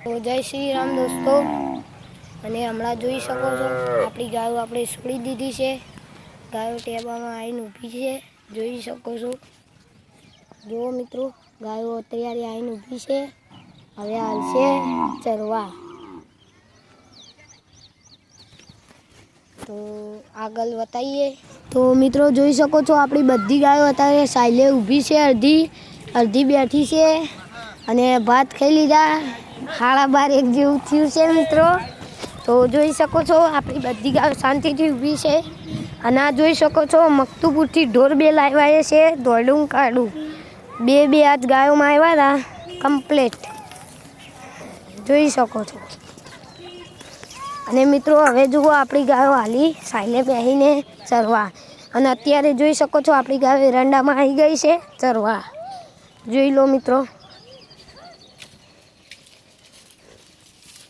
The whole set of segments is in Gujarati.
તો જય શ્રી રામ દોસ્તો, અને હમણાં જોઈ શકો છો આપણી ગાયો આપણે છોડી દીધી છે. ગાયો ટેબામાં આવીને ઊભી છે, જોઈ શકો છો. જુઓ મિત્રો, ગાયો અત્યારે આવીને ઊભી છે. હવે આવશે ચરવા. તો આગળ બતાવીએ તો મિત્રો જોઈ શકો છો આપણી બધી ગાયો અત્યારે સાઈલે ઊભી છે. અડધી બેઠી છે અને ભાત ખાઈ લીધા. 12:30 જેવું થયું છે મિત્રો. તો જોઈ શકો છો આપણી બધી ગાયો શાંતિથી ઊભી છે. અને આ જોઈ શકો છો મકતુપુરથી ઢોર 2 લાવ્યા છે, દોડું કાઢું બે આજ ગાયોમાં આવ્યા હતા કમ્પ્લેટ, જોઈ શકો છો. અને મિત્રો હવે જુઓ આપણી ગાયો હાલી સાઈલે બેસીને ચરવા. અને અત્યારે જોઈ શકો છો આપણી ગાયો એરંડામાં આવી ગઈ છે ચરવા. જોઈ લો મિત્રો.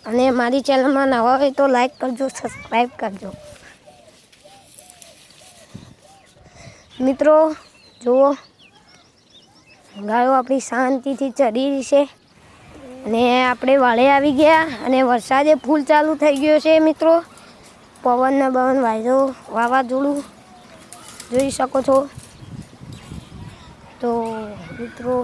અને મારી ચેનલમાં નવા હોય તો લાઈક કરજો, સબસ્ક્રાઈબ કરજો. મિત્રો જુઓ, ગાયો આપણી શાંતિથી ચરી રહી છે. અને આપણે વાળે આવી ગયા અને વરસાદે ફૂલ ચાલુ થઈ ગયો છે મિત્રો. પવન વાયરો વાવાઝોડું જોઈ શકો છો. તો મિત્રો